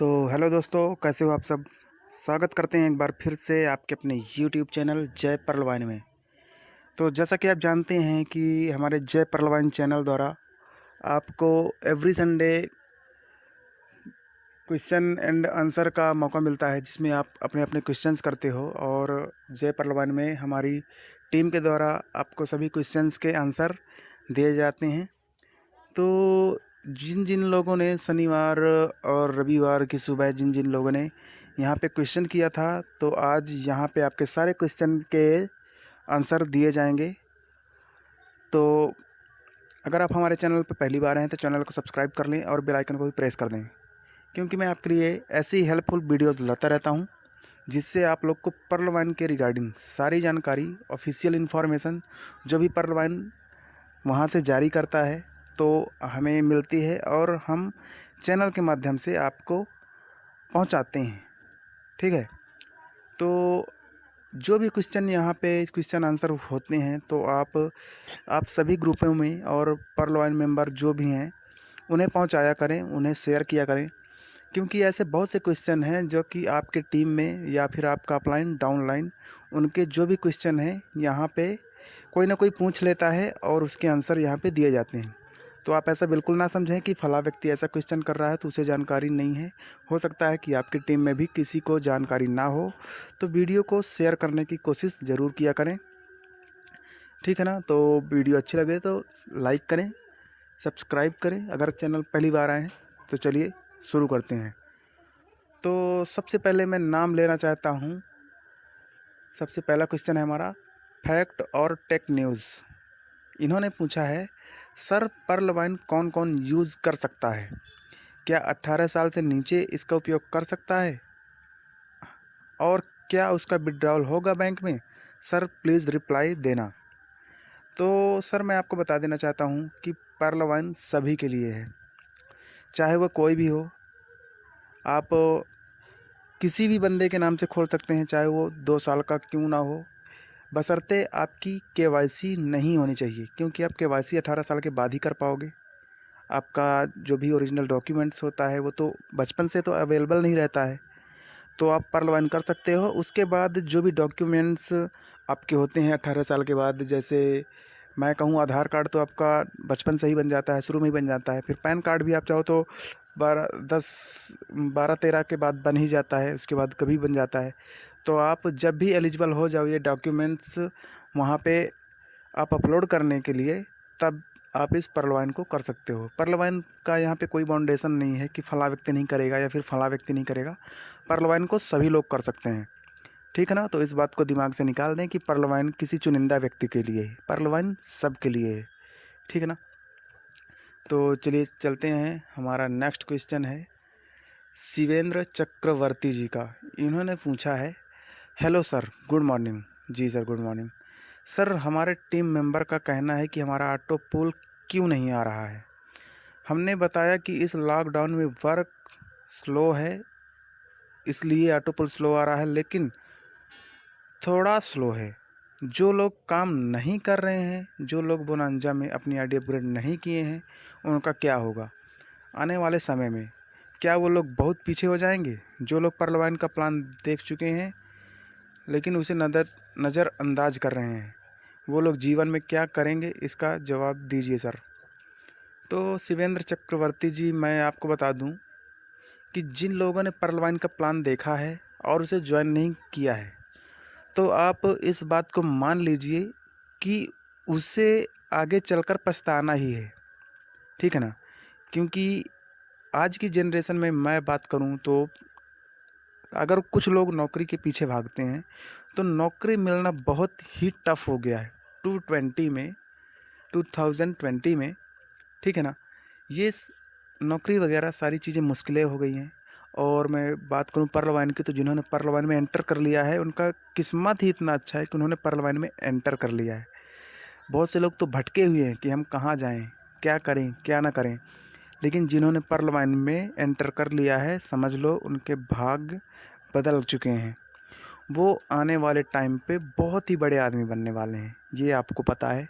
तो हेलो दोस्तों, कैसे हो आप सब। स्वागत करते हैं एक बार फिर से आपके अपने यूट्यूब चैनल जय परलवाइन में। तो जैसा कि आप जानते हैं कि हमारे जय परलवाइन चैनल द्वारा आपको every Sunday question and answer का मौका मिलता है, जिसमें आप अपने अपने क्वेश्चंस करते हो और जय परलवाइन में हमारी टीम के द्वारा आपको सभी क्वेश्चंस के आंसर दिए जाते हैं। तो जिन जिन लोगों ने शनिवार और रविवार की सुबह जिन जिन लोगों ने यहाँ पे क्वेश्चन किया था, तो आज यहाँ पे आपके सारे क्वेश्चन के आंसर दिए जाएंगे। तो अगर आप हमारे चैनल पर पहली बार हैं तो चैनल को सब्सक्राइब कर लें और बेल आइकन को भी प्रेस कर दें, क्योंकि मैं आपके लिए ऐसी हेल्पफुल वीडियोज़ लाता रहता हूँ जिससे आप लोग को परलवाइन के रिगार्डिंग सारी जानकारी, ऑफिशियल इन्फॉर्मेशन जो भी परलवाइन वहाँ से जारी करता है तो हमें मिलती है और हम चैनल के माध्यम से आपको पहुँचाते हैं। ठीक है, तो जो भी क्वेश्चन यहाँ पे क्वेश्चन आंसर होते हैं तो आप सभी ग्रुपों में और परलवाइन मेंबर जो भी हैं उन्हें पहुँचाया करें, उन्हें शेयर किया करें, क्योंकि ऐसे बहुत से क्वेश्चन हैं जो कि आपके टीम में या फिर आपका अपलाइन डाउनलाइन उनके जो भी क्वेश्चन हैं यहाँ पे कोई ना कोई पूछ लेता है और उसके आंसर यहाँ पे दिए जाते हैं। तो आप ऐसा बिल्कुल ना समझें कि फला व्यक्ति ऐसा क्वेश्चन कर रहा है तो उसे जानकारी नहीं है। हो सकता है कि आपकी टीम में भी किसी को जानकारी ना हो, तो वीडियो को शेयर करने की कोशिश ज़रूर किया करें। ठीक है ना। तो वीडियो अच्छी लगे तो लाइक करें, सब्सक्राइब करें अगर चैनल पहली बार आए हैं। तो चलिए शुरू करते हैं। तो सबसे पहले मैं नाम लेना चाहता हूँ। सबसे पहला क्वेश्चन है हमारा फैक्ट और टेक न्यूज़। इन्होंने पूछा है, सर परलवाइन कौन कौन यूज़ कर सकता है? क्या 18 साल से नीचे इसका उपयोग कर सकता है? और क्या उसका विड्रॉल होगा बैंक में? सर प्लीज़ रिप्लाई देना। तो सर मैं आपको बता देना चाहता हूँ कि परलवाइन सभी के लिए है, चाहे वो कोई भी हो। आप किसी भी बंदे के नाम से खोल सकते हैं, चाहे वो 2 साल का क्यों ना हो, बशर्ते आपकी केवाईसी नहीं होनी चाहिए, क्योंकि आप केवाईसी 18 साल के बाद ही कर पाओगे। आपका जो भी ओरिजिनल डॉक्यूमेंट्स होता है वो तो बचपन से तो अवेलेबल नहीं रहता है, तो आप परलवाइन कर सकते हो। उसके बाद जो भी डॉक्यूमेंट्स आपके होते हैं 18 साल के बाद, जैसे मैं कहूँ आधार कार्ड तो आपका बचपन से ही बन जाता है, शुरू में ही बन जाता है। फिर पैन कार्ड भी आप चाहो तो 12-13 के बाद बन ही जाता है, उसके बाद कभी बन जाता है। तो आप जब भी एलिजिबल हो जाओ ये डॉक्यूमेंट्स वहाँ पे आप अपलोड करने के लिए, तब आप इस परलवाइन को कर सकते हो। परलवाइन का यहाँ पे कोई बाउंडेशन नहीं है कि फला व्यक्ति नहीं करेगा या फिर फला व्यक्ति नहीं करेगा। परलवाइन को सभी लोग कर सकते हैं। ठीक है ना। तो इस बात को दिमाग से निकाल दें कि परलवाइन किसी चुनिंदा व्यक्ति के लिए है, परलवाइन सब के लिए है। ठीक है ना। तो चलिए चलते हैं। हमारा नेक्स्ट क्वेश्चन है शिवेंद्र चक्रवर्ती जी का। इन्होंने पूछा है, हेलो सर, गुड मॉर्निंग। जी सर, गुड मॉर्निंग। सर हमारे टीम मेंबर का कहना है कि हमारा ऑटो पुल क्यों नहीं आ रहा है। हमने बताया कि इस लॉकडाउन में वर्क स्लो है, इसलिए ऑटो पुल स्लो आ रहा है, लेकिन थोड़ा स्लो है। जो लोग काम नहीं कर रहे हैं, जो लोग बोनांजा में अपनी आईडी अपग्रेड नहीं किए हैं, उनका क्या होगा आने वाले समय में? क्या वो लोग बहुत पीछे हो जाएंगे? जो लोग परलवाइन का प्लान देख चुके हैं लेकिन उसे नज़रअंदाज कर रहे हैं, वो लोग जीवन में क्या करेंगे? इसका जवाब दीजिए सर। तो शिवेंद्र चक्रवर्ती जी, मैं आपको बता दूं कि जिन लोगों ने परलवाइन का प्लान देखा है और उसे ज्वाइन नहीं किया है, तो आप इस बात को मान लीजिए कि उसे आगे चलकर पछताना ही है। ठीक है ना। क्योंकि आज की जनरेशन में मैं बात करूं तो अगर कुछ लोग नौकरी के पीछे भागते हैं तो नौकरी मिलना बहुत ही टफ हो गया है 2020 में। ठीक है ना। ये नौकरी वगैरह सारी चीज़ें मुश्किलें हो गई हैं। और मैं बात करूं परलवाइन की, तो जिन्होंने परलवाइन में एंटर कर लिया है उनका किस्मत ही इतना अच्छा है कि उन्होंने परलवाइन में एंटर कर लिया है। बहुत से लोग तो भटके हुए हैं कि हम कहाँ जाएं, क्या करें क्या ना करें। लेकिन जिन्होंने परलवाइन में एंटर कर लिया है, समझ लो उनके भाग्य बदल चुके हैं। वो आने वाले टाइम पे बहुत ही बड़े आदमी बनने वाले हैं, ये आपको पता है।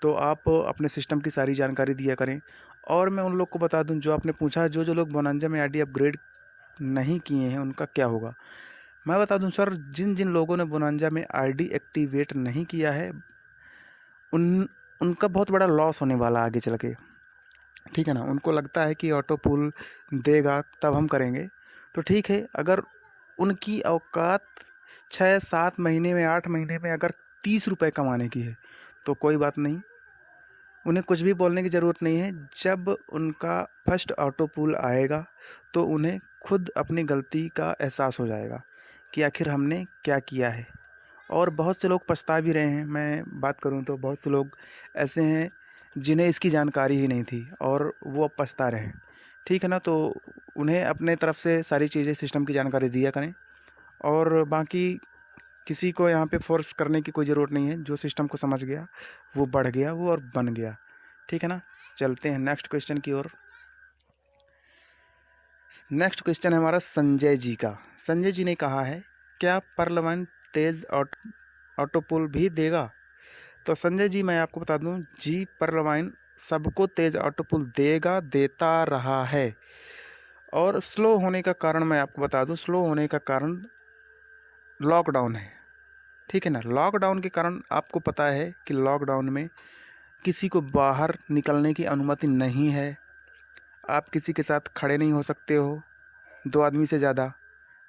तो आप अपने सिस्टम की सारी जानकारी दिया करें। और मैं उन लोग को बता दूं जो आपने पूछा, जो जो लोग बोनांजा में आईडी अपग्रेड नहीं किए हैं उनका क्या होगा? मैं बता दूं सर, जिन जिन लोगों ने बोनांजा में आईडी एक्टिवेट नहीं किया है उनका बहुत बड़ा लॉस होने वाला आगे चल के, ठीक है ना। उनको लगता है कि ऑटो पुल देगा तब हम करेंगे, तो ठीक है। अगर उनकी औकात 6-7 महीने में, 8 महीने में अगर 30 रुपये कमाने की है तो कोई बात नहीं, उन्हें कुछ भी बोलने की ज़रूरत नहीं है। जब उनका फर्स्ट ऑटो पुल आएगा तो उन्हें खुद अपनी गलती का एहसास हो जाएगा कि आखिर हमने क्या किया है। और बहुत से लोग पछता भी रहे हैं। मैं बात करूं तो बहुत से लोग ऐसे हैं जिन्हें इसकी जानकारी ही नहीं थी और वो अब पछता रहे हैं, ठीक है ना। तो उन्हें अपने तरफ से सारी चीज़ें, सिस्टम की जानकारी दिया करें, और बाकी किसी को यहाँ पे फोर्स करने की कोई ज़रूरत नहीं है। जो सिस्टम को समझ गया वो बढ़ गया, वो और बन गया, ठीक है ना। चलते हैं नेक्स्ट क्वेश्चन की ओर। नेक्स्ट क्वेश्चन है हमारा संजय जी का। संजय जी ने कहा है, क्या पार्लियामेंट तेज़ ऑटो पुल भी देगा? तो संजय जी, मैं आपको बता दूं, जी पार्लियामेंट सबको तेज़ ऑटो पुल देगा, देता रहा है। और स्लो होने का कारण मैं आपको बता दूं, स्लो होने का कारण लॉकडाउन है, ठीक है ना। लॉकडाउन के कारण आपको पता है कि लॉकडाउन में किसी को बाहर निकलने की अनुमति नहीं है। आप किसी के साथ खड़े नहीं हो सकते हो 2 आदमी से ज़्यादा,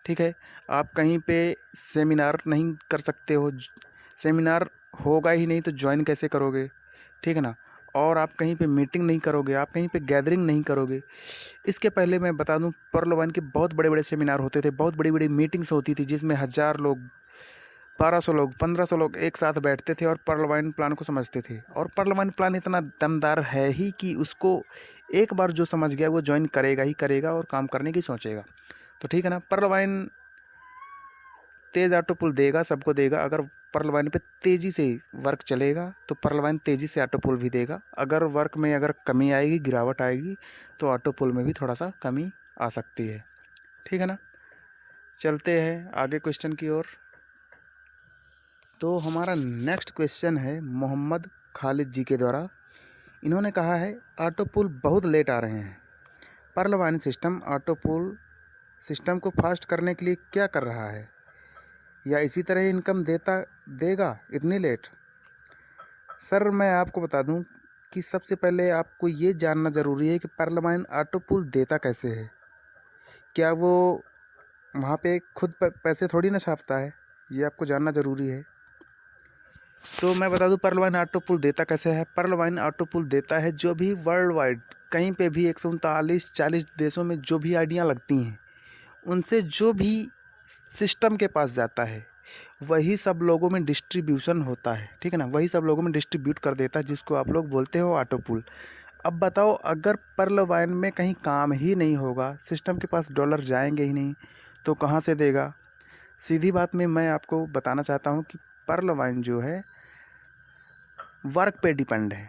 ठीक है। आप कहीं पे सेमिनार नहीं कर सकते हो, सेमिनार होगा ही नहीं तो ज्वाइन कैसे करोगे, ठीक है ना। और आप कहीं पे मीटिंग नहीं करोगे, आप कहीं पे गैदरिंग नहीं करोगे। इसके पहले मैं बता दूं, पर्ल-1 के बहुत बड़े बड़े सेमिनार होते थे, बहुत बड़ी बड़ी मीटिंग्स होती थी जिसमें 1000 लोग, 1200 लोग, 1500 लोग एक साथ बैठते थे और पर्ल-1 प्लान को समझते थे। और पर्ल-1 प्लान इतना दमदार है ही कि उसको एक बार जो समझ गया वो ज्वाइन करेगा ही करेगा और काम करने की सोचेगा। तो ठीक है ना, पर्ल-1 तेज़ ऑटो पुल देगा, सबको देगा। अगर पर्ल-1 पे तेज़ी से वर्क चलेगा तो पर्ल-1 तेज़ी से ऑटो पुल भी देगा। अगर वर्क में अगर कमी आएगी, गिरावट आएगी, तो ऑटो पुल में भी थोड़ा सा कमी आ सकती है, ठीक है ना। चलते हैं आगे क्वेश्चन की ओर। तो हमारा नेक्स्ट क्वेश्चन है मोहम्मद खालिद जी के द्वारा। इन्होंने कहा है, ऑटो पुल बहुत लेट आ रहे हैं, पर्ल-1 सिस्टम ऑटो पुल सिस्टम को फास्ट करने के लिए क्या कर रहा है, या इसी तरह इनकम देगा इतनी लेट? सर, मैं आपको बता दूं कि सबसे पहले आपको ये जानना ज़रूरी है कि पर्ल-1 ऑटो पुल देता कैसे है। क्या वो वहाँ पे खुद पैसे थोड़ी ना छापता है, ये आपको जानना ज़रूरी है। तो मैं बता दूं पर्ल-1 ऑटो पुल देता कैसे है। पर्ल-1 ऑटो पुल देता है जो भी वर्ल्ड वाइड कहीं पे भी 139-40 देशों में जो भी आईडियाँ लगती हैं, उनसे जो भी सिस्टम के पास जाता है वही सब लोगों में डिस्ट्रीब्यूशन होता है, ठीक है ना। वही सब लोगों में डिस्ट्रीब्यूट कर देता है, जिसको आप लोग बोलते हो ऑटो पुल। अब बताओ, अगर पर्ल-1 में कहीं काम ही नहीं होगा, सिस्टम के पास डॉलर जाएंगे ही नहीं, तो कहाँ से देगा? सीधी बात में मैं आपको बताना चाहता हूँ कि पर्ल-1 जो है वर्क पे डिपेंड है।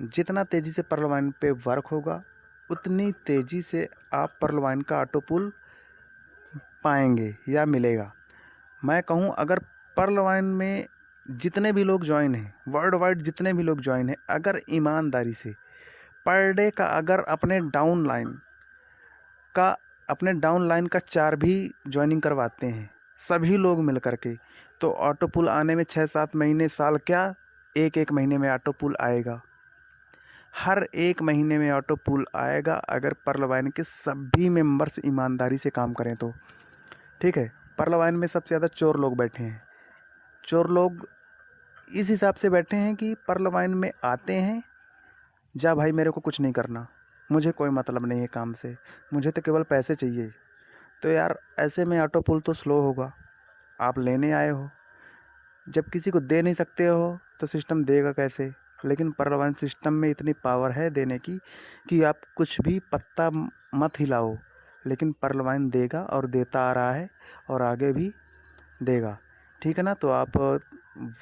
जितना तेज़ी से पर्ल-1 पे वर्क होगा उतनी तेज़ी से आप पर्ल-1 का ऑटो पुल पाएंगे या मिलेगा। मैं कहूँ, अगर पर्ल-1 में जितने भी लोग ज्वाइन हैं, वर्ल्ड वाइड जितने भी लोग ज्वाइन हैं, अगर ईमानदारी से पर डे का अगर अपने डाउन लाइन का 4 भी ज्वाइनिंग करवाते हैं सभी लोग मिल कर के, तो ऑटो पुल आने में 6-7 महीने, साल क्या, 1-1 महीने में ऑटो पुल आएगा। हर 1 महीने में ऑटो पुल आएगा अगर पर्ल-1 के सभी मेंबर्स ईमानदारी से काम करें तो, ठीक है। पर्ल-1 में सबसे ज़्यादा चोर लोग बैठे हैं। चोर लोग इस हिसाब से बैठे हैं कि पर्ल-1 में आते हैं, जा भाई मेरे को कुछ नहीं करना, मुझे कोई मतलब नहीं है काम से, मुझे तो केवल पैसे चाहिए। तो यार ऐसे में ऑटो पुल तो स्लो होगा। आप लेने आए हो, जब किसी को दे नहीं सकते हो तो सिस्टम देगा कैसे? लेकिन पर्ल-1 सिस्टम में इतनी पावर है देने की कि आप कुछ भी पत्ता मत हिलाओ, लेकिन पर्ल-1 देगा और देता आ रहा है और आगे भी देगा, ठीक है ना। तो आप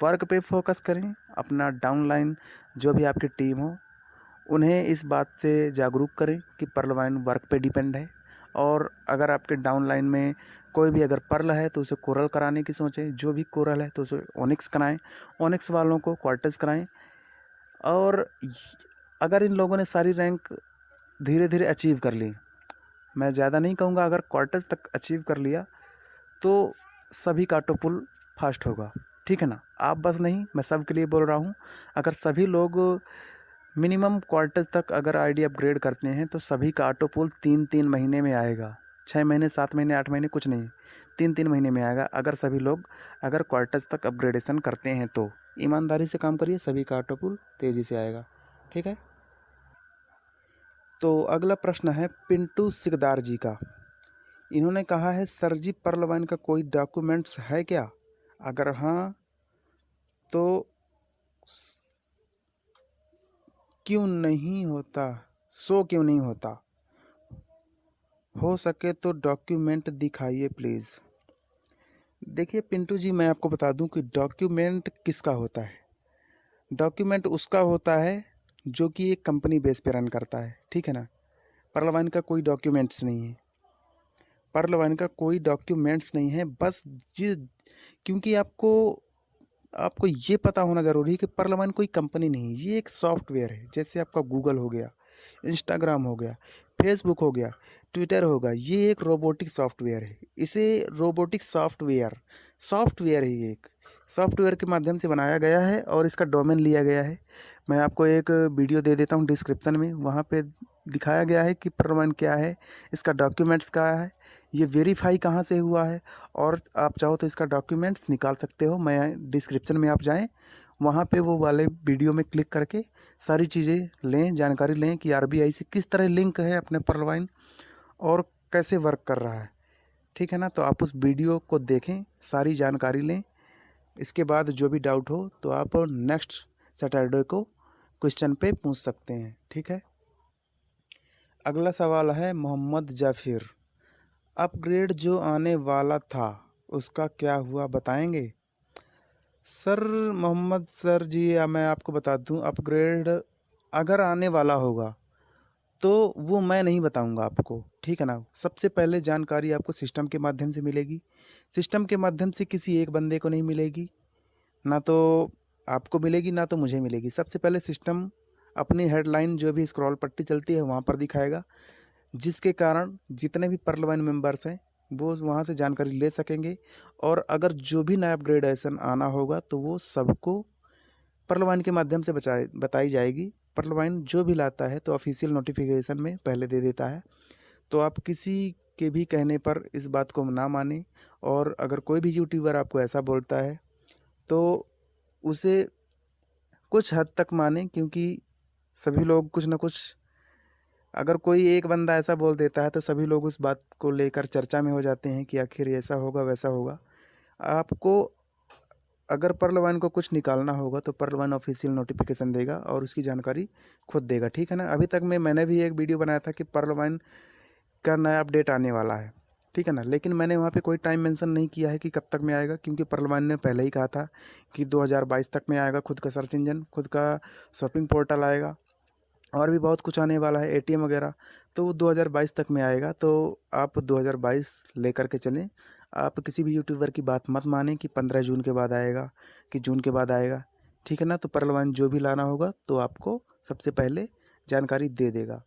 वर्क पे फोकस करें, अपना डाउनलाइन जो भी आपकी टीम हो उन्हें इस बात से जागरूक करें कि पर्ल-1 वर्क पे डिपेंड है। और अगर आपके डाउनलाइन में कोई भी अगर पर्ल है तो उसे कोरल कराने की सोचें, जो भी कोरल है तो उसे ओनिक्स कराएं, ओनिक्स वालों को क्वार्टर्स कराएं। और अगर इन लोगों ने सारी रैंक धीरे धीरे अचीव कर ली, मैं ज़्यादा नहीं कहूँगा, अगर क्वार्टर्स तक अचीव कर लिया तो सभी का ऑटो पुल फास्ट होगा, ठीक है ना। आप बस नहीं, मैं सब के लिए बोल रहा हूँ। अगर सभी लोग मिनिमम क्वार्टर्स तक अगर आईडी अपग्रेड करते हैं तो सभी का ऑटो पुल 3-3 महीने में आएगा। 6 महीने, 7 महीने, 8 महीने कुछ नहीं, 3-3 महीने में आएगा। अगर सभी लोग अगर क्वार्टर्स तक अपग्रेडेशन करते हैं तो ईमानदारी से काम करिए, सभी का ऑटो पुल तेज़ी से आएगा, ठीक है। तो अगला प्रश्न है पिंटू सिकदार जी का। इन्होंने कहा है, सर जी पर्ल वाइन का कोई डॉक्यूमेंट्स है क्या? अगर हाँ तो क्यों नहीं होता, क्यों नहीं होता? हो सके तो डॉक्यूमेंट दिखाइए प्लीज़। देखिए पिंटू जी, मैं आपको बता दूं कि डॉक्यूमेंट किसका होता है। डॉक्यूमेंट उसका होता है जो कि एक कंपनी बेस पे रन करता है, ठीक है ना। पर्ल वाइन का कोई डॉक्यूमेंट्स नहीं है, पर्ल वाइन का कोई डॉक्यूमेंट्स नहीं है। बस क्योंकि आपको ये पता होना ज़रूरी है कि पर्ल वाइन कोई कंपनी नहीं, ये एक सॉफ्टवेयर है। जैसे आपका गूगल हो गया, इंस्टाग्राम हो गया, फेसबुक हो गया, ट्विटर होगा, ये एक रोबोटिक सॉफ्टवेयर है। इसे रोबोटिक सॉफ्टवेयर है, ये एक सॉफ्टवेयर के माध्यम से बनाया गया है और इसका डोमेन लिया गया है। मैं आपको एक वीडियो दे देता हूँ डिस्क्रिप्शन में, वहाँ पे दिखाया गया है कि पर्ल वाइन क्या है, इसका डॉक्यूमेंट्स क्या है, ये वेरीफाई कहाँ से हुआ है, और आप चाहो तो इसका डॉक्यूमेंट्स निकाल सकते हो। मैं डिस्क्रिप्शन में आप जाएं, वहाँ पे वो वाले वीडियो में क्लिक करके सारी चीज़ें लें, जानकारी लें कि आरबीआई से किस तरह लिंक है अपने पर्ल वाइन और कैसे वर्क कर रहा है, ठीक है ना। तो आप उस वीडियो को देखें, सारी जानकारी लें। इसके बाद जो भी डाउट हो तो आप नेक्स्ट सैटरडे को क्वेश्चन पे पूछ सकते हैं, ठीक है। अगला सवाल है मोहम्मद जाफिर, अपग्रेड जो आने वाला था उसका क्या हुआ बताएंगे? सर मोहम्मद सर जी, मैं आपको बता दूं, अपग्रेड अगर आने वाला होगा तो वो मैं नहीं बताऊंगा आपको, ठीक है ना। सबसे पहले जानकारी आपको सिस्टम के माध्यम से मिलेगी। सिस्टम के माध्यम से किसी एक बंदे को नहीं मिलेगी, ना तो आपको मिलेगी ना तो मुझे मिलेगी। सबसे पहले सिस्टम अपनी हेडलाइन जो भी स्क्रॉल पट्टी चलती है वहाँ पर दिखाएगा, जिसके कारण जितने भी पर्ल वाइन मेंबर्स हैं वो वहाँ से जानकारी ले सकेंगे। और अगर जो भी नया अपग्रेडेशन आना होगा तो वो सबको पर्ल वाइन के माध्यम से बताई जाएगी। पर्ल वाइन जो भी लाता है तो ऑफिशियल नोटिफिकेशन में पहले दे देता है। तो आप किसी के भी कहने पर इस बात को ना मानें, और अगर कोई भी यूट्यूबर आपको ऐसा बोलता है तो उसे कुछ हद तक मानें, क्योंकि सभी लोग कुछ ना कुछ, अगर कोई एक बंदा ऐसा बोल देता है तो सभी लोग उस बात को लेकर चर्चा में हो जाते हैं कि आखिर ऐसा होगा वैसा होगा। आपको अगर पर्ल वाइन को कुछ निकालना होगा तो पर्ल वाइन ऑफिशियल नोटिफिकेशन देगा और उसकी जानकारी खुद देगा, ठीक है ना। अभी तक मैंने भी एक वीडियो बनाया था कि पर्ल वाइन का नया अपडेट आने वाला है, ठीक है ना। लेकिन मैंने वहाँ पे कोई टाइम मेंशन नहीं किया है कि कब तक में आएगा, क्योंकि पर्ल वाइन ने पहले ही कहा था कि 2022 तक में आएगा। खुद का सर्च इंजन, खुद का शॉपिंग पोर्टल आएगा, और भी बहुत कुछ आने वाला है, एटीएम वगैरह, तो वो 2022 तक में आएगा। तो आप 2022 लेकर के चलें। आप किसी भी यूट्यूबर की बात मत मानें कि 15 जून के बाद आएगा कि जून के बाद आएगा, ठीक है ना। तो पर्ल वाइन जो भी लाना होगा तो आपको सबसे पहले जानकारी दे देगा।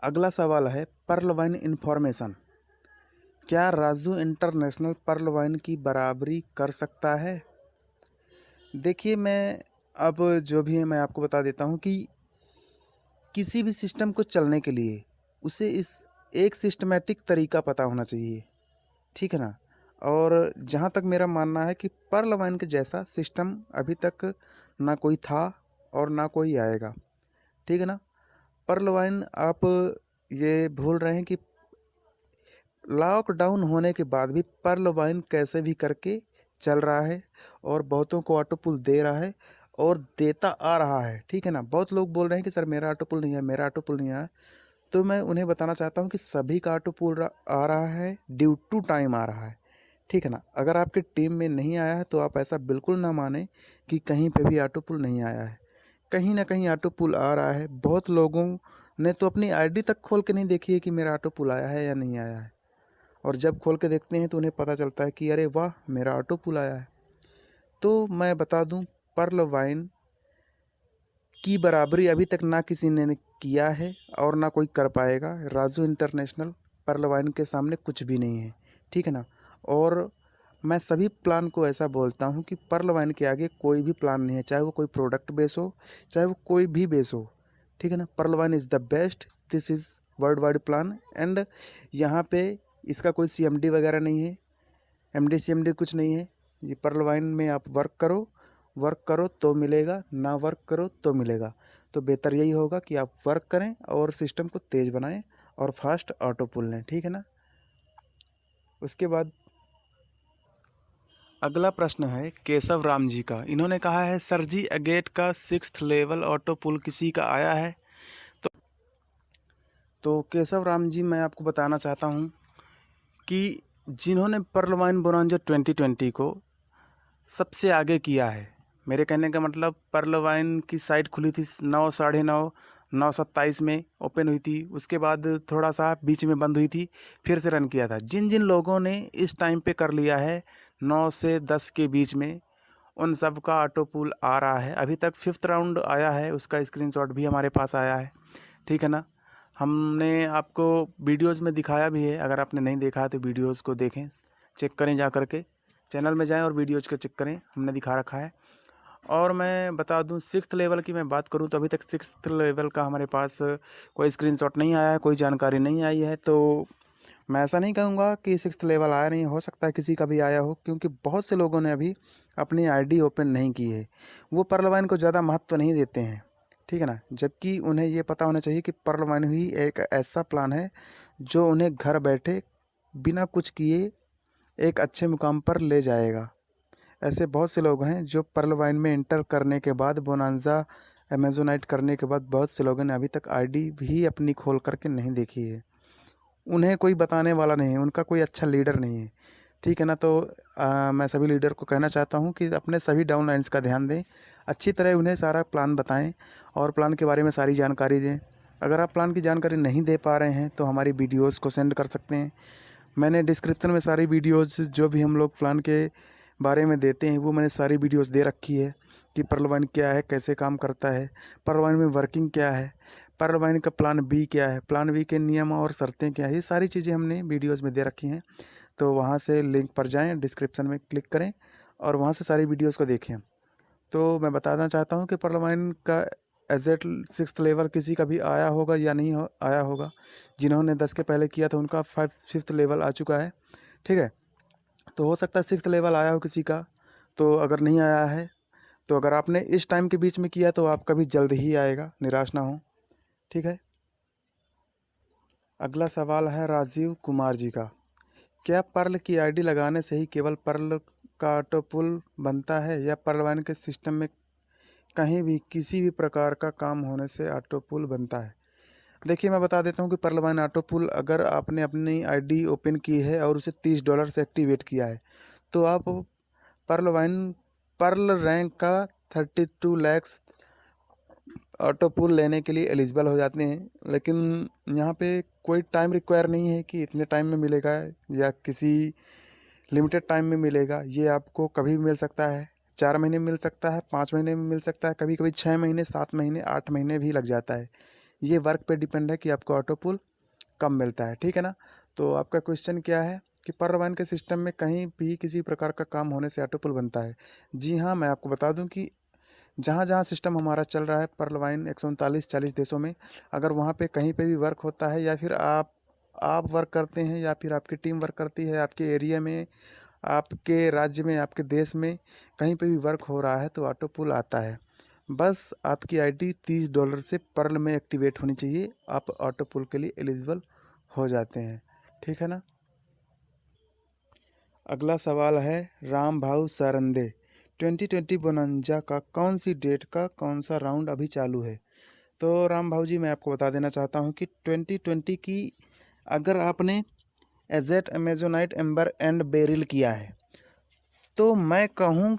अगला सवाल है पर्ल वाइन इन्फॉर्मेशन, क्या राजू इंटरनेशनल पर्ल वाइन की बराबरी कर सकता है? देखिए, मैं अब जो भी है मैं आपको बता देता हूँ कि किसी भी सिस्टम को चलने के लिए उसे इस एक सिस्टमेटिक तरीका पता होना चाहिए, ठीक है ना। और जहाँ तक मेरा मानना है कि पर्ल वाइन के जैसा सिस्टम अभी तक ना कोई था और ना कोई आएगा, ठीक है ना। पर्ल वाइन, आप ये भूल रहे हैं कि लॉकडाउन होने के बाद भी पर्ल वाइन कैसे भी करके चल रहा है और बहुतों को ऑटो पुल दे रहा है और देता आ रहा है, ठीक है ना। बहुत लोग बोल रहे हैं कि सर मेरा ऑटो पुल नहीं है, मेरा ऑटो पुल नहीं आया। तो मैं उन्हें बताना चाहता हूं कि सभी का ऑटो पुल आ रहा है, ड्यू टू टाइम आ रहा है, ठीक है ना। अगर आपके टीम में नहीं आया है तो आप ऐसा बिल्कुल ना माने कि कहीं पे भी ऑटो पुल नहीं आया है। कहीं ना कहीं ऑटो पुल आ रहा है। बहुत लोगों ने तो अपनी आईडी तक खोल के नहीं देखी है कि मेरा ऑटो पुल आया है या नहीं आया है, और जब खोल के देखते हैं तो उन्हें पता चलता है कि अरे वाह, मेरा ऑटो पुल आया है। तो मैं बता दूं, पर्ल वाइन की बराबरी अभी तक ना किसी ने किया है और ना कोई कर पाएगा। राजू इंटरनेशनल पर्ल वाइन के सामने कुछ भी नहीं है, ठीक है ना। और मैं सभी प्लान को ऐसा बोलता हूँ कि पर्ल वाइन के आगे कोई भी प्लान नहीं है, चाहे वो कोई प्रोडक्ट बेस हो, चाहे वो कोई भी बेस हो, ठीक है ना। Pearlvine is the best, this is world wide plan. And यहाँ पे इसका कोई CMD वगैरह नहीं है, MD CMD कुछ नहीं है। ये पर्ल वाइन में आप वर्क करो तो मिलेगा, ना वर्क करो तो मिलेगा। तो बेहतर यही होगा कि आप वर्क करें और सिस्टम को तेज़ बनाएं और फास्ट ऑटो पुल लें, ठीक है ना। उसके बाद अगला प्रश्न है केशव राम जी का। इन्होंने कहा है सर जी अगेट का 6th लेवल ऑटो पुल किसी का आया है? तो केशव राम जी, मैं आपको बताना चाहता हूँ कि जिन्होंने पर्ल वाइन बोनांजा 2020 को सबसे आगे किया है, मेरे कहने का मतलब पर्ल वाइन की साइट खुली थी 9, साढ़े 9, 9:27 में ओपन हुई थी। उसके बाद थोड़ा सा बीच में बंद हुई थी, फिर से रन किया था। जिन जिन लोगों ने इस टाइम पे कर लिया है 9 से 10 के बीच में, उन सब का ऑटो पुल आ रहा है। अभी तक 5th राउंड आया है, उसका स्क्रीनशॉट भी हमारे पास आया है, ठीक है ना। हमने आपको वीडियोज़ में दिखाया भी है, अगर आपने नहीं देखा है तो वीडियोज़ को देखें, चेक करें, जा करके चैनल में जाएं और वीडियोज़ को चेक करें, हमने दिखा रखा है। और मैं बता दूं 6th लेवल की मैं बात करूं तो अभी तक 6th लेवल का हमारे पास कोई स्क्रीनशॉट नहीं आया है, कोई जानकारी नहीं आई है। तो मैं ऐसा नहीं कहूँगा कि 6th लेवल आया नहीं, हो सकता है किसी का भी आया हो, क्योंकि बहुत से लोगों ने अभी अपनी ID ओपन नहीं की है। वो पर्ल वाइन को ज़्यादा महत्व नहीं देते हैं, ठीक है ना। जबकि उन्हें ये पता होना चाहिए कि पर्ल वाइन ही एक ऐसा प्लान है जो उन्हें घर बैठे बिना कुछ किए एक अच्छे मुकाम पर ले जाएगा। ऐसे बहुत से लोग हैं जो पर्ल वाइन में इंटर करने के बाद, बोनांजा अमेजोनाइट करने के बाद, बहुत से लोगों ने अभी तक ID भी अपनी खोल करके नहीं देखी है। उन्हें कोई बताने वाला नहीं है, उनका कोई अच्छा लीडर नहीं है, ठीक है ना। तो मैं सभी लीडर को कहना चाहता हूँ कि अपने सभी डाउनलाइंस का ध्यान दें, अच्छी तरह उन्हें सारा प्लान बताएं और प्लान के बारे में सारी जानकारी दें। अगर आप प्लान की जानकारी नहीं दे पा रहे हैं तो हमारी वीडियोज़ को सेंड कर सकते हैं। मैंने डिस्क्रिप्शन में सारी वीडियोज़ जो भी हम लोग प्लान के बारे में देते हैं वो मैंने सारी वीडियोज़ दे रखी है कि पर्ल वाइन क्या है, कैसे काम करता है, पर्ल वाइन में वर्किंग क्या है, पर्ल वाइन का प्लान बी क्या है, प्लान बी के नियम और शर्तें क्या है, ये सारी चीज़ें हमने वीडियोज़ में दे रखी हैं। तो वहाँ से लिंक पर जाएं, डिस्क्रिप्शन में क्लिक करें और वहाँ से सारी वीडियोज़ को देखें। तो मैं बताना चाहता हूँ कि पर्ल वाइन का एजेट 6th लेवल किसी का भी आया होगा या नहीं आया होगा। जिन्होंने 10 के पहले किया था उनका 5th लेवल आ चुका है, ठीक है। तो हो सकता है 6th लेवल आया हो किसी का। तो अगर नहीं आया है तो अगर आपने इस टाइम के बीच में किया तो आपका भी जल्द ही आएगा, निराश ना हो, ठीक है। अगला सवाल है राजीव कुमार जी का। क्या पर्ल की ID लगाने से ही केवल पर्ल का ऑटो पुल बनता है या पर्ल वाइन के सिस्टम में कहीं भी किसी भी प्रकार का काम होने से ऑटो पुल बनता है? देखिए, मैं बता देता हूँ कि पर्ल वाइन ऑटो पुल, अगर आपने अपनी ID ओपन की है और उसे $30 से एक्टिवेट किया है तो आप पर्ल रैंक का 32 लाख ऑटो पुल लेने के लिए एलिजिबल हो जाते हैं। लेकिन यहाँ पे कोई टाइम रिक्वायर नहीं है कि इतने टाइम में मिलेगा या किसी लिमिटेड टाइम में मिलेगा। ये आपको कभी भी मिल सकता है, 4 महीने में मिल सकता है, 5 महीने में मिल सकता है, कभी कभी 6 महीने, 7 महीने, 8 महीने भी लग जाता है। ये वर्क पे डिपेंड है कि आपको ऑटो पुल कब मिलता है, ठीक है ना। तो आपका क्वेश्चन क्या है कि पर्ल वाइन के सिस्टम में कहीं भी किसी प्रकार का काम होने से ऑटो पुल बनता है? जी हाँ, मैं आपको बता दूं कि जहाँ जहाँ सिस्टम हमारा चल रहा है पर्ल वाइन 139-40 देशों में, अगर वहाँ पे कहीं पे भी वर्क होता है या फिर आप वर्क करते हैं या फिर आपकी टीम वर्क करती है, आपके एरिया में, आपके राज्य में, आपके देश में कहीं पे भी वर्क हो रहा है तो ऑटो पुल आता है। बस आपकी ID $30 से पर्ल में एक्टिवेट होनी चाहिए, आप ऑटो पुल के लिए एलिजिबल हो जाते हैं, ठीक है ना। अगला सवाल है राम भाऊ सरंदे। 2020 बोनांजा का कौन सी डेट का कौन सा राउंड अभी चालू है? तो राम भाऊ जी, मैं आपको बता देना चाहता हूँ कि 2020 की अगर आपने एजेट अमेजोनाइट एम्बर एंड बेरिल किया है तो मैं कहूँ,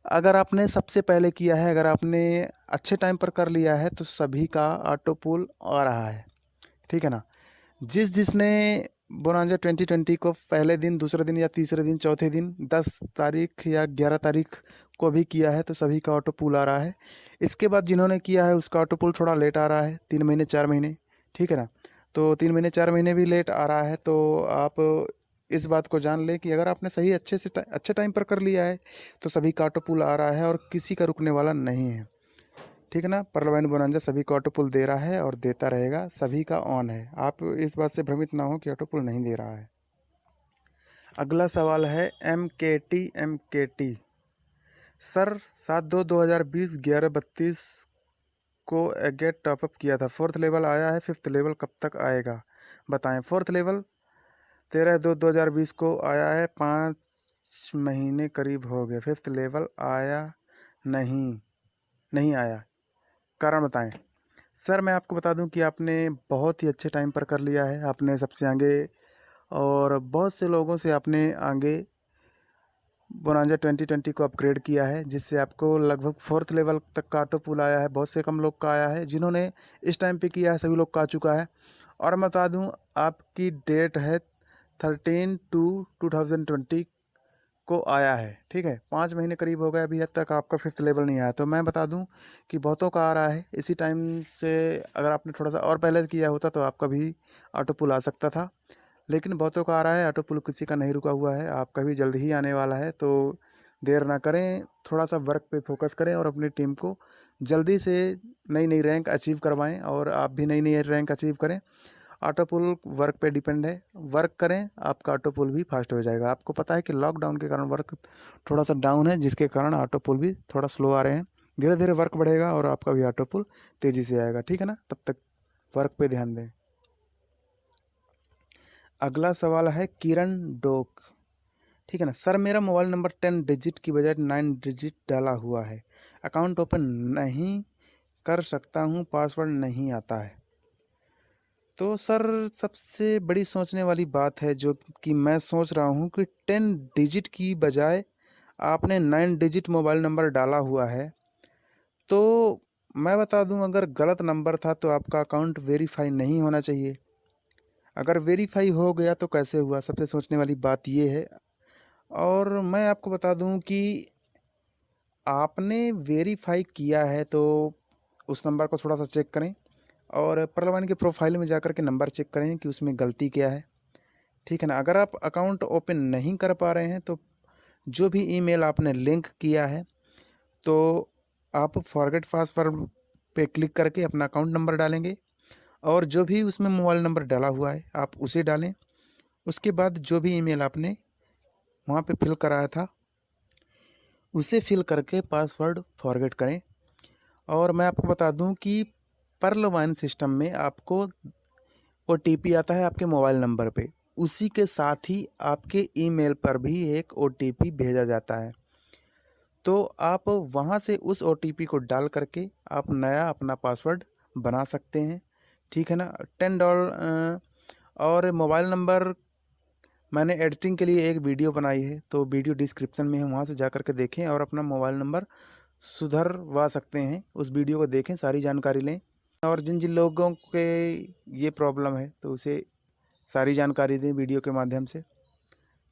अगर आपने सबसे पहले किया है, अगर आपने अच्छे टाइम पर कर लिया है तो सभी का ऑटो पुल आ रहा है, ठीक है ना। जिसने बोनांजा 2020 को पहले दिन, दूसरे दिन या तीसरे दिन, चौथे दिन, 10 तारीख या 11 तारीख को भी किया है तो सभी का ऑटो पुल आ रहा है। इसके बाद जिन्होंने किया है उसका ऑटो पुल थोड़ा लेट आ रहा है, 3 महीने 4 महीने, ठीक है ना। तो 3 महीने 4 महीने भी लेट आ रहा है, तो आप इस बात को जान लें कि अगर आपने सही अच्छे टाइम पर कर लिया है तो सभी का ऑटो पुल आ रहा है और किसी का रुकने वाला नहीं है, ठीक है ना। पर्लवाइन बोनांजा सभी को ऑटो पुल दे रहा है और देता रहेगा, सभी का ऑन है। आप इस बात से भ्रमित ना हो कि ऑटो पुल नहीं दे रहा है। अगला सवाल है एम के टी। सर 7/2/2020 11:32 को गेट टॉपअप किया था, 4th लेवल आया है, 5th लेवल कब तक आएगा बताएं। 4th लेवल 13/2/2020 को आया है, 5 महीने करीब हो गए। 5th लेवल आया नहीं आया, कारण बताएं। सर मैं आपको बता दूं कि आपने बहुत ही अच्छे टाइम पर कर लिया है, आपने सबसे आगे और बहुत से लोगों से आपने आगे बोनांजा 2020 को अपग्रेड किया है, जिससे आपको लगभग 4th लेवल तक का ऑटो पुल आया है। बहुत से कम लोग का आया है, जिन्होंने इस टाइम पे किया है सभी लोग का आ चुका है। और मैं बता दूं आपकी डेट है 13/2/2020 को आया है, ठीक है। 5 महीने करीब हो गए, अभी तक आपका 5th लेवल नहीं आया। तो मैं बता दूं कि बहुतों का आ रहा है इसी टाइम से। अगर आपने थोड़ा सा और पहले किया होता तो आपका भी ऑटो पुल आ सकता था, लेकिन बहुतों का आ रहा है। ऑटो पुल किसी का नहीं रुका हुआ है, आपका भी जल्द ही आने वाला है। तो देर ना करें, थोड़ा सा वर्क पे फोकस करें और अपनी टीम को जल्दी से नई नई रैंक अचीव करवाएं और आप भी नई नई रैंक अचीव करें। ऑटो पुल वर्क पे डिपेंड है, वर्क करें, आपका ऑटो पुल भी फास्ट हो जाएगा। आपको पता है कि लॉकडाउन के कारण वर्क थोड़ा सा डाउन है, जिसके कारण ऑटो पुल भी थोड़ा स्लो आ रहे हैं। धीरे धीरे वर्क बढ़ेगा और आपका भी ऑटो पुल तेज़ी से आएगा, ठीक है ना। तब तक वर्क पे ध्यान दें। अगला सवाल है किरण डोक, ठीक है ना। सर मेरा मोबाइल नंबर 10 डिजिट की बजाय 9 डिजिट डाला हुआ है, अकाउंट ओपन नहीं कर सकता हूँ, पासवर्ड नहीं आता है। तो सर सबसे बड़ी सोचने वाली बात है जो कि मैं सोच रहा हूँ कि 10 डिजिट की बजाय आपने 9 डिजिट मोबाइल नंबर डाला हुआ है। तो मैं बता दूँ, अगर गलत नंबर था तो आपका अकाउंट वेरीफाई नहीं होना चाहिए। अगर वेरीफाई हो गया तो कैसे हुआ, सबसे सोचने वाली बात ये है। और मैं आपको बता दूं कि आपने वेरीफाई किया है तो उस नंबर को थोड़ा सा चेक करें और प्रलवान के प्रोफाइल में जाकर के नंबर चेक करें कि उसमें गलती क्या है, ठीक है ना। अगर आप अकाउंट ओपन नहीं कर पा रहे हैं तो जो भी ईमेल आपने लिंक किया है तो आप फॉरगेट पासवर्ड पे क्लिक करके अपना अकाउंट नंबर डालेंगे और जो भी उसमें मोबाइल नंबर डाला हुआ है आप उसे डालें। उसके बाद जो भी ईमेल आपने वहाँ पे फिल कराया था उसे फिल करके पासवर्ड फॉरगेट करें। और मैं आपको बता दूं कि पर्ल वाइन सिस्टम में आपको OTP आता है आपके मोबाइल नंबर पे, उसी के साथ ही आपके ईमेल पर भी एक OTP भेजा जाता है। तो आप वहाँ से उस OTP को डाल करके आप नया अपना पासवर्ड बना सकते हैं, ठीक है ना। $10 और मोबाइल नंबर मैंने एडिटिंग के लिए एक वीडियो बनाई है, तो वीडियो डिस्क्रिप्शन में है, वहाँ से जा कर के देखें और अपना मोबाइल नंबर सुधरवा सकते हैं। उस वीडियो को देखें, सारी जानकारी लें और जिन जिन लोगों के ये प्रॉब्लम है तो उसे सारी जानकारी दें वीडियो के माध्यम से,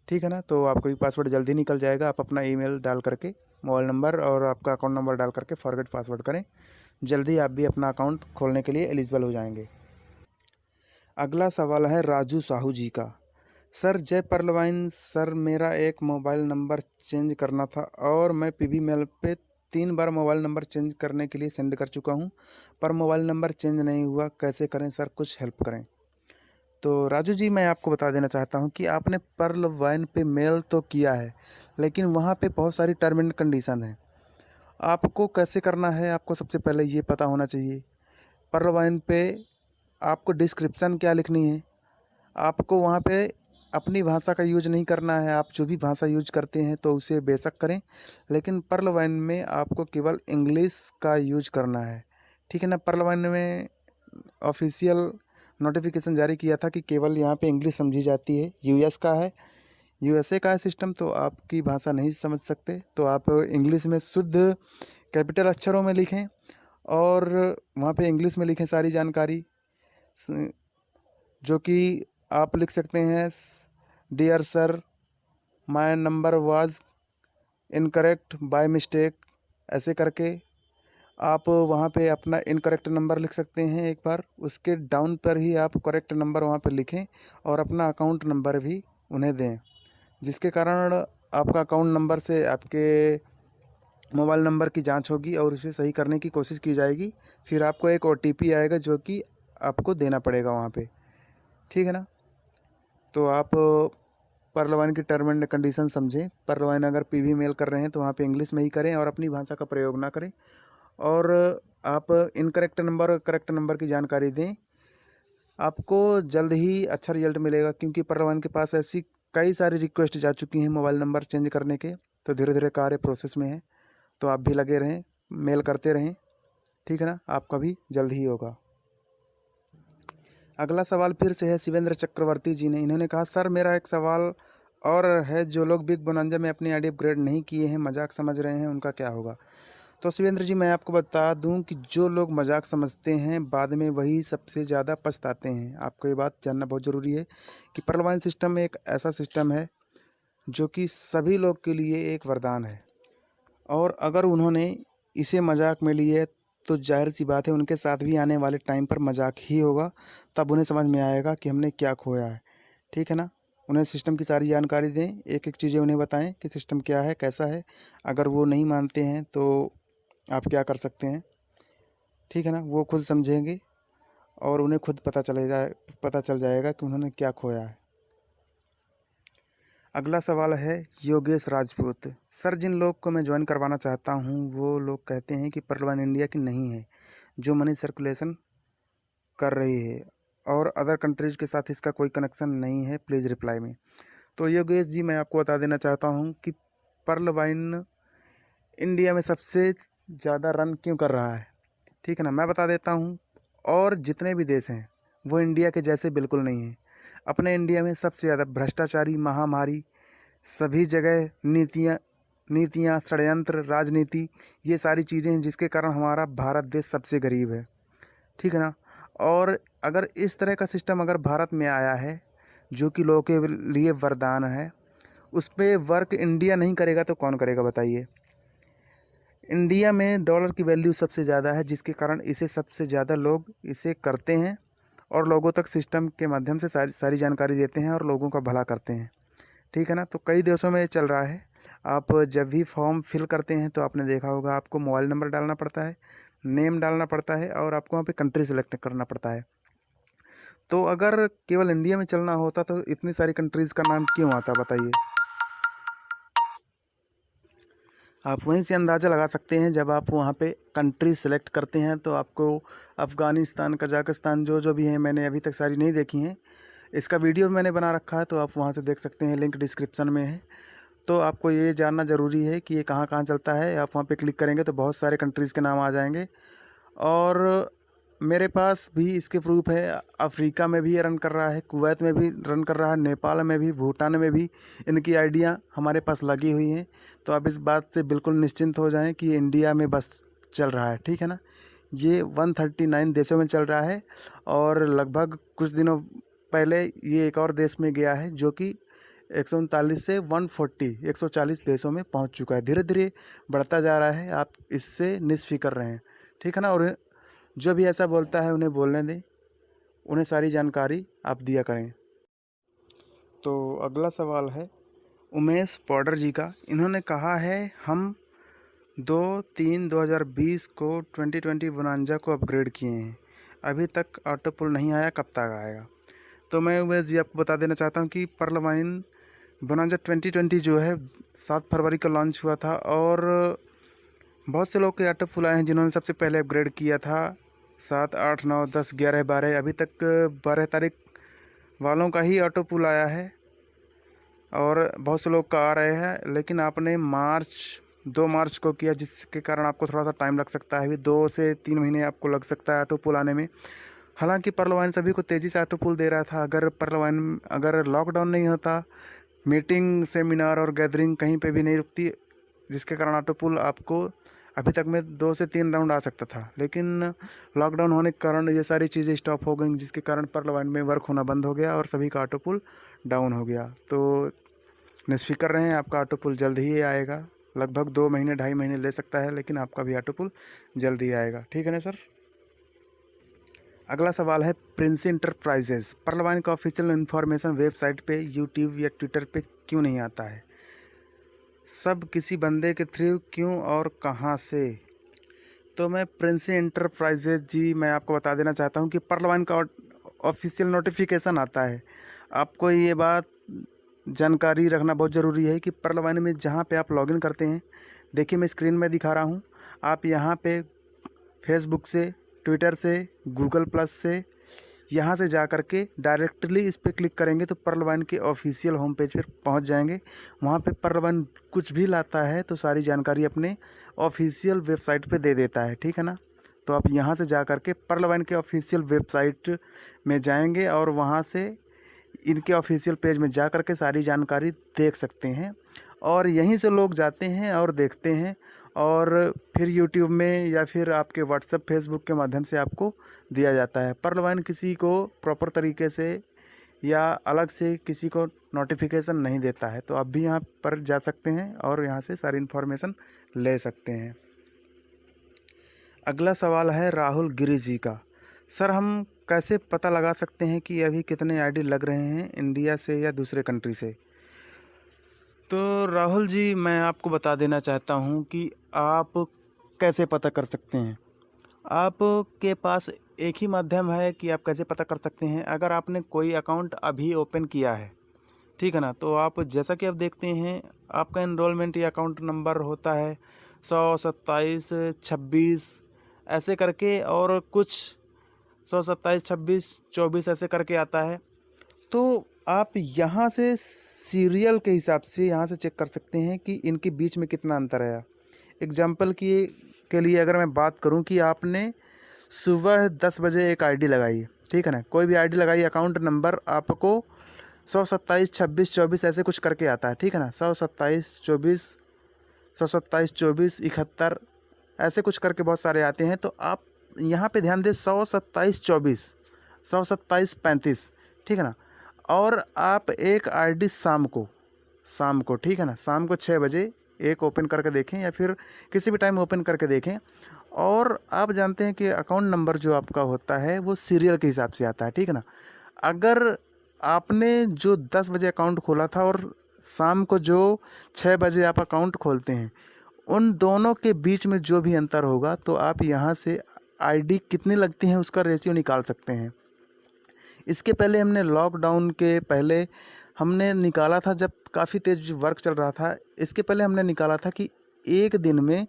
ठीक है ना। तो आपको भी पासवर्ड जल्दी निकल जाएगा। आप अपना ईमेल डाल करके मोबाइल नंबर और आपका अकाउंट नंबर डाल करके फॉरगेट पासवर्ड करें, जल्दी आप भी अपना अकाउंट खोलने के लिए एलिजिबल हो जाएंगे। अगला सवाल है राजू साहू जी का। सर जय पर्लवाइन, सर मेरा एक मोबाइल नंबर चेंज करना था और मैं पीबी मेल पे 3 बार मोबाइल नंबर चेंज करने के लिए सेंड कर चुका हूँ, पर मोबाइल नंबर चेंज नहीं हुआ, कैसे करें सर, कुछ हेल्प करें। तो राजू जी मैं आपको बता देना चाहता हूँ कि आपने पर्लवाइन पे मेल तो किया है, लेकिन वहाँ पे बहुत सारी टर्म एंड कंडीशन है। आपको कैसे करना है, आपको सबसे पहले ये पता होना चाहिए। पर्लवाइन पे आपको डिस्क्रिप्शन क्या लिखनी है, आपको वहाँ पे अपनी भाषा का यूज नहीं करना है। आप जो भी भाषा यूज करते हैं तो उसे बेशक करें, लेकिन पर्लवाइन में आपको केवल इंग्लिश का यूज करना है, ठीक है ना। पर्लवाइन में ऑफिशियल नोटिफिकेशन जारी किया था कि केवल यहाँ पे इंग्लिश समझी जाती है। USA का है सिस्टम, तो आपकी भाषा नहीं समझ सकते, तो आप इंग्लिश में शुद्ध कैपिटल अक्षरों में लिखें और वहाँ पे इंग्लिश में लिखें सारी जानकारी, जो कि आप लिख सकते हैं dear sir my number was incorrect by mistake, ऐसे करके। आप वहाँ पे अपना इनकरेक्ट नंबर लिख सकते हैं। एक बार उसके डाउन पर ही आप करेक्ट नंबर वहाँ पे लिखें और अपना अकाउंट नंबर भी उन्हें दें, जिसके कारण आपका अकाउंट नंबर से आपके मोबाइल नंबर की जांच होगी और उसे सही करने की कोशिश की जाएगी। फिर आपको एक OTP आएगा जो कि आपको देना पड़ेगा वहाँ पे, ठीक है ना। तो आप पर्लवाइन की टर्म एंड कंडीशन समझें। पर्लवाइन अगर PV मेल कर रहे हैं तो वहाँ पे इंग्लिश में ही करें और अपनी भाषा का प्रयोग ना करें। और आप इनकरेक्ट नंबर और करेक्ट नंबर की जानकारी दें। आपको जल्द ही अच्छा रिजल्ट मिलेगा, क्योंकि पर्लवाइन के पास ऐसी कई सारी रिक्वेस्ट जा चुकी हैं मोबाइल नंबर चेंज करने के। तो धीरे धीरे कार्य प्रोसेस में है, तो आप भी लगे रहें, मेल करते रहें, ठीक है ना। आपका भी जल्द ही होगा। अगला सवाल फिर से है शिवेंद्र चक्रवर्ती जी ने। इन्होंने कहा, सर मेरा एक सवाल और है, जो लोग बिग बोनांजा में अपनी आईडी अपग्रेड नहीं किए हैं, मजाक समझ रहे हैं, उनका क्या होगा। तो शिवेंद्र जी, मैं आपको बता दूं कि जो लोग मजाक समझते हैं बाद में वही सबसे ज़्यादा पछताते हैं। आपको ये बात जानना बहुत ज़रूरी है कि पर्लवाइन सिस्टम एक ऐसा सिस्टम है जो कि सभी लोग के लिए एक वरदान है, और अगर उन्होंने इसे मजाक में लिए तो जाहिर सी बात है उनके साथ भी आने वाले टाइम पर मजाक ही होगा। तब उन्हें समझ में आएगा कि हमने क्या खोया है, ठीक है ना। उन्हें सिस्टम की सारी जानकारी दें, एक एक चीज़ें उन्हें बताएं कि सिस्टम क्या है, कैसा है। अगर वो नहीं मानते हैं तो आप क्या कर सकते हैं, ठीक है ना। वो खुद समझेंगे और उन्हें खुद पता चल जाएगा कि उन्होंने क्या खोया है। अगला सवाल है योगेश राजपूत। सर, जिन लोग को मैं ज्वाइन करवाना चाहता हूं वो लोग कहते हैं कि पर्लवाइन इंडिया की नहीं है, जो मनी सर्कुलेशन कर रही है, और अदर कंट्रीज़ के साथ इसका कोई कनेक्शन नहीं है, प्लीज़ रिप्लाई में। तो योगेश जी, मैं आपको बता देना चाहता हूं कि पर्लवाइन इंडिया में सबसे ज़्यादा रन क्यों कर रहा है, ठीक है ना। मैं बता देता हूं, और जितने भी देश हैं वो इंडिया के जैसे बिल्कुल नहीं हैं। अपने इंडिया में सबसे ज़्यादा भ्रष्टाचारी, महामारी, सभी जगह नीतियाँ, षड्यंत्र, राजनीति, ये सारी चीज़ें हैं जिसके कारण हमारा भारत देश सबसे गरीब है, ठीक है ना। और अगर इस तरह का सिस्टम अगर भारत में आया है जो कि लोगों के लिए वरदान है, उस पर वर्क इंडिया नहीं करेगा तो कौन करेगा बताइए। इंडिया में डॉलर की वैल्यू सबसे ज़्यादा है, जिसके कारण इसे सबसे ज़्यादा लोग इसे करते हैं और लोगों तक सिस्टम के माध्यम से सारी जानकारी देते हैं और लोगों का भला करते हैं, ठीक है ना। तो कई देशों में ये चल रहा है। आप जब भी फॉर्म फिल करते हैं तो आपने देखा होगा, आपको मोबाइल नंबर डालना पड़ता है, नेम डालना पड़ता है, और आपको वहाँ पे कंट्री सेलेक्ट करना पड़ता है। तो अगर केवल इंडिया में चलना होता तो इतनी सारी कंट्रीज़ का नाम क्यों आता बताइए। आप वहीं से अंदाज़ा लगा सकते हैं। जब आप वहाँ पे कंट्री सेलेक्ट करते हैं तो आपको अफ़गानिस्तान, कजाकिस्तान, जो भी हैं, मैंने अभी तक सारी नहीं देखी हैं, इसका वीडियो मैंने बना रखा है, तो आप वहाँ से देख सकते हैं, लिंक डिस्क्रिप्शन में है। तो आपको ये जानना ज़रूरी है कि ये कहाँ कहाँ चलता है। आप वहाँ पे क्लिक करेंगे तो बहुत सारे कंट्रीज़ के नाम आ जाएंगे, और मेरे पास भी इसके प्रूफ है। अफ्रीका में भी ये रन कर रहा है, कुवैत में भी रन कर रहा है, नेपाल में भी, भूटान में भी इनकी आइडियाँ हमारे पास लगी हुई हैं। तो आप इस बात से बिल्कुल निश्चिंत हो जाएं कि इंडिया में बस चल रहा है, ठीक है ना। ये 139 देशों में चल रहा है, और लगभग कुछ दिनों पहले ये एक और देश में गया है जो कि 139 से 140 देशों में पहुंच चुका है। धीरे धीरे बढ़ता जा रहा है, आप इससे निश्फिक्र रहें, ठीक है ना। और जो भी ऐसा बोलता है उन्हें बोलने दें, उन्हें सारी जानकारी आप दिया करें। तो अगला सवाल है उमेश पॉडर जी का। इन्होंने कहा है, हम 2/3/2020 को 2020 बोनांजा को अपग्रेड किए हैं, अभी तक ऑटो पुल नहीं आया, कब तक आएगा। तो मैं उमेश जी आपको बता देना चाहता हूं कि पर्लवाइन बोनांजा 2020 जो है 7 फरवरी को लॉन्च हुआ था, और बहुत से लोग के ऑटो पुल आए हैं जिन्होंने सबसे पहले अपग्रेड किया था। 7, 8, 9, 10, 11, 12, अभी तक 12 तारीख वालों का ही ऑटो पुल आया है, और बहुत से लोग का आ रहे हैं। लेकिन आपने 2 मार्च को किया, जिसके कारण आपको थोड़ा सा टाइम लग सकता है, अभी 2 से 3 महीने आपको लग सकता है ऑटो पुल आने में। हालांकि पर्लवाइन सभी को तेज़ी से ऑटो पुल दे रहा था। अगर लॉकडाउन नहीं होता, मीटिंग, सेमिनार और गैदरिंग कहीं पे भी नहीं रुकती, जिसके कारण ऑटो पुल आपको अभी तक में 2 से 3 राउंड आ सकता था। लेकिन लॉकडाउन होने के कारण ये सारी चीज़ें स्टॉप हो गई, जिसके कारण पर्लवाइन में वर्क होना बंद हो गया और सभी का ऑटो पुल डाउन हो गया। तो निश्फिक्र रहें, आपका ऑटो पुल जल्द ही आएगा। लगभग 2 महीने 2.5 महीने ले सकता है, लेकिन आपका भी ऑटो पुल जल्दी आएगा। ठीक है ना सर। अगला सवाल है प्रिंसी इंटरप्राइजेज पर्लवाइन का ऑफिशियल इन्फॉर्मेशन वेबसाइट पे, यूट्यूब या ट्विटर पे क्यों नहीं आता है? सब किसी बंदे के थ्रू क्यों और कहाँ से? तो मैं प्रिंसी इंटरप्राइजेज जी, मैं आपको बता देना चाहता हूँ कि पर्लवाइन का ऑफिशियल नोटिफिकेशन आता है। आपको ये बात जानकारी रखना बहुत ज़रूरी है कि पर्लवाइन में जहाँ पे आप लॉगिन करते हैं, देखिए मैं स्क्रीन में दिखा रहा हूँ, आप यहाँ पे फेसबुक से, ट्विटर से, गूगल प्लस से, यहाँ से जा कर के डायरेक्टली इस पर क्लिक करेंगे तो पर्लवाइन के ऑफिशियल होम पेज पर पहुँच जाएंगे। वहाँ पे पर्लवाइन कुछ भी लाता है तो सारी जानकारी अपने ऑफिशियल वेबसाइट पे दे देता है। ठीक है ना। तो आप यहाँ से जा कर के पर्लवाइन के ऑफिशियल वेबसाइट में जाएंगे और वहाँ से इनके ऑफिशियल पेज में जा कर के सारी जानकारी देख सकते हैं। और यहीं से लोग जाते हैं और देखते हैं, और फिर यूट्यूब में या फिर आपके व्हाट्सएप फेसबुक के माध्यम से आपको दिया जाता है। पर्लवाइन किसी को प्रॉपर तरीके से या अलग से किसी को नोटिफिकेशन नहीं देता है। तो आप भी यहाँ पर जा सकते हैं और यहाँ से सारी इन्फॉर्मेशन ले सकते हैं। अगला सवाल है राहुल गिरी जी का। सर, हम कैसे पता लगा सकते हैं कि अभी कितने आईडी लग रहे हैं इंडिया से या दूसरे कंट्री से? तो राहुल जी, मैं आपको बता देना चाहता हूँ कि आप कैसे पता कर सकते हैं। आपके पास एक ही माध्यम है कि आप कैसे पता कर सकते हैं। अगर आपने कोई अकाउंट अभी ओपन किया है, ठीक है ना, तो आप जैसा कि आप देखते हैं आपका एनरोलमेंट या अकाउंट नंबर होता है 100, 27, 26 ऐसे करके, और कुछ 100, 27, 26, 24 ऐसे करके आता है। तो आप यहाँ से सीरियल के हिसाब से यहाँ से चेक कर सकते हैं कि इनके बीच में कितना अंतर है। एग्जाम्पल के लिए अगर मैं बात करूँ कि आपने सुबह 10 बजे एक आईडी लगाई, ठीक है ना, कोई भी आईडी लगाई, अकाउंट नंबर आपको 100, 27, 26, 24 ऐसे कुछ करके आता है, ठीक है ना, 100, 27, 24, 100, 27, 24, 71 ऐसे कुछ करके बहुत सारे आते हैं। तो आप यहाँ पे ध्यान दें 100, 27, 24, 100, 27, 35, ठीक है ना। और आप एक आईडी शाम को ठीक है ना, शाम को 6 बजे एक ओपन करके देखें या फिर किसी भी टाइम ओपन करके देखें। और आप जानते हैं कि अकाउंट नंबर जो आपका होता है वो सीरियल के हिसाब से आता है, ठीक है ना। अगर आपने जो 10 बजे अकाउंट खोला था और शाम को जो 6 बजे आप अकाउंट खोलते हैं, उन दोनों के बीच में जो भी अंतर होगा तो आप यहाँ से आईडी कितनी लगती हैं उसका रेशियो निकाल सकते हैं। इसके पहले हमने लॉकडाउन के पहले हमने निकाला था, जब काफ़ी तेज़ वर्क चल रहा था, इसके पहले हमने निकाला था कि एक दिन में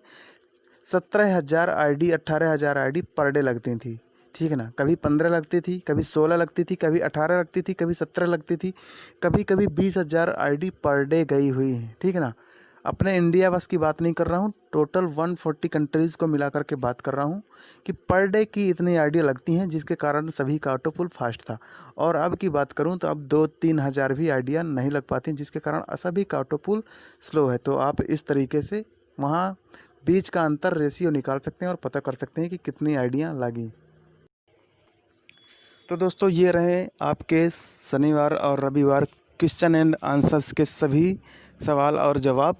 17,000 आईडी 18,000 आईडी पर डे लगती थी, ठीक है ना। कभी 15 लगती थी, कभी 16 लगती थी, कभी 18 लगती थी, कभी 17 लगती थी, कभी कभी 20,000 आईडी पर डे गई हुई है, ठीक है ना। अपने इंडिया बस की बात नहीं कर रहा हूँ, टोटल 140 कंट्रीज़ को मिला करके बात कर रहा हूँ कि पर डे की इतनी आईडी लगती हैं, जिसके कारण सभी का ऑटो पुल फास्ट था। और अब की बात करूं तो अब 2-3 हज़ार भी आईडियाँ नहीं लग पाती, जिसके कारण सभी का ऑटो पुल स्लो है। तो आप इस तरीके से वहां बीच का अंतर रेशियो निकाल सकते हैं और पता कर सकते हैं कि कितनी आईडियाँ लगी। तो दोस्तों, ये रहे आपके शनिवार और रविवार क्वेश्चन एंड आंसर्स के सभी सवाल और जवाब।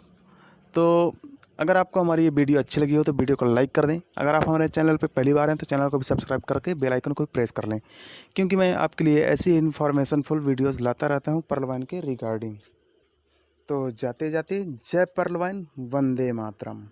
तो अगर आपको हमारी ये वीडियो अच्छी लगी हो तो वीडियो को लाइक कर दें। अगर आप हमारे चैनल पर पहली बार हैं तो चैनल को भी सब्सक्राइब करके बेल आइकन को प्रेस कर लें, क्योंकि मैं आपके लिए ऐसी इन्फॉर्मेशनफुल वीडियोस लाता रहता हूं पर्लवाइन के रिगार्डिंग। तो जाते जाते जय पर्लवाइन, वंदे मातरम।